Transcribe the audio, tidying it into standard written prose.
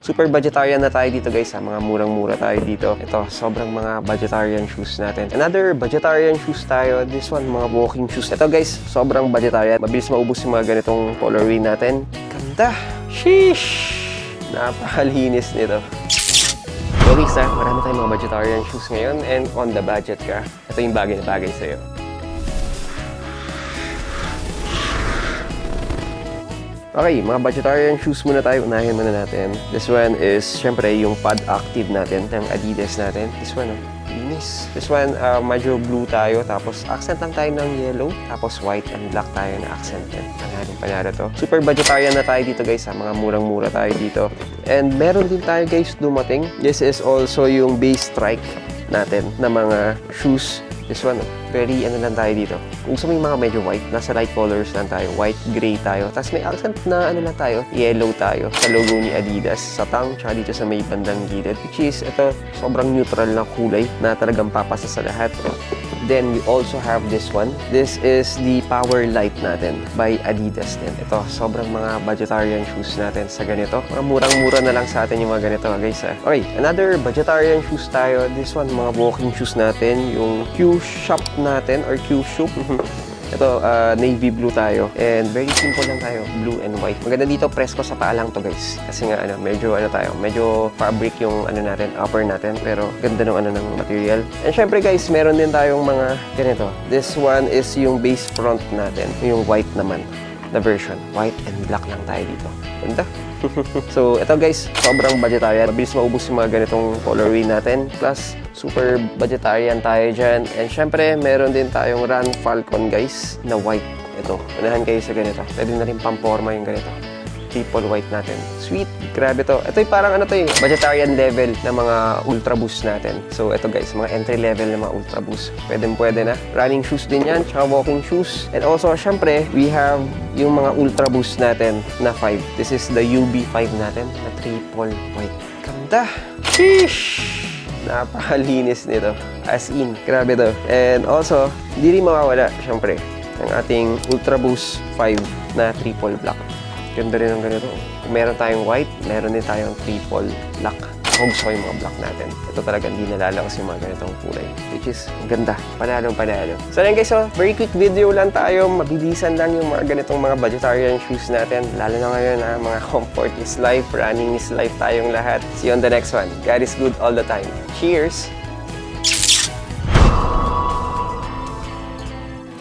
Super budgetarian na tayo dito guys ha. Mga murang-mura tayo dito. Ito, sobrang mga budgetarian shoes natin. Another budgetarian shoes tayo. This one, mga walking shoes. Ito guys, sobrang budgetarian. Mabilis maubos yung mga ganitong colorway natin. Ganda! Sheesh! Napakalinis nito. Okay sa, marami tayong mga budgetarian shoes ngayon and on the budget ka. Ito yung bagay na bagay sa'yo. Okay, mga budgetarian shoes muna tayo. Unahin muna natin. This one is, syempre, yung Pod Active natin, ng Adidas natin. This one, oh, linis. This one, medyo blue tayo. Tapos, accent lang tayo ng yellow. Tapos, white and black tayo na accent din. Panalo to. Super budgetarian na tayo dito, guys. Ha? Mga murang-mura tayo dito. And meron din tayo, guys, dumating. This is also yung base strike natin na mga shoes. This one, very ano lang tayo dito. Kung gusto mo yung mga medyo white, nasa light colors lang tayo. White, gray tayo. Tapos may accent na ano lang tayo, yellow tayo. Sa logo ni Adidas, sa tongue, tsaka dito sa may bandang gilid. Which is, ito, sobrang neutral na kulay na talagang papasa sa lahat. Then, we also have this one. This is the Power Light natin by Adidas din. Ito, sobrang mga budgetarian shoes natin sa ganito. Mga murang-mura na lang sa atin yung mga ganito, guys. Ha? Okay, another budgetarian shoes tayo. This one, mga walking shoes natin. Yung Q-Shop natin or Q-Shoe. Ito, navy blue tayo. And very simple lang tayo. Blue and white. Maganda dito, presko sa paa lang to guys. Kasi nga, medyo fabric yung natin, upper natin. Pero ganda ng material. And syempre guys, meron din tayong mga ganito. This one is yung base front natin. Yung white naman na version. White and black lang tayo dito. Ganda. So, ito guys, sobrang budgetarian. Mabilis maubos yung mga ganitong colorway natin. Plus, super budgetarian tayo dyan. And syempre, meron din tayong Run Falcon guys, na white. Ito, unahan kayo sa ganito. Pwede na rin pamporma yung ganito. Triple white natin. Sweet, grabe to. Ito yung parang budgetarian level na mga Ultra Boost natin. So, ito guys, mga entry level na mga Ultra Boost. Pwede na. Running shoes din yan, tsaka walking shoes. And also, syempre, we have yung mga Ultra Boost natin na 5. This is the UB5 natin na triple white. Ganda! Sheesh! Napakalinis nito. As in, grabe to. And also, hindi rin mawawala, syempre, ang ating Ultra Boost 5 na triple black. Ganda rin ang ganito. Kung meron tayong white, meron din tayong triple black. Ako gusto ko yung mga black natin. Ito talaga hindi nalalakas yung mga ganitong kulay. Which is, ganda. Panalo. So yan guys, very quick video lang tayo. Mabilisan lang yung mga ganitong mga budgetarian shoes natin. Lalo na ngayon, mga comfort is life, running is life tayong lahat. See you on the next one. God is good all the time. Cheers!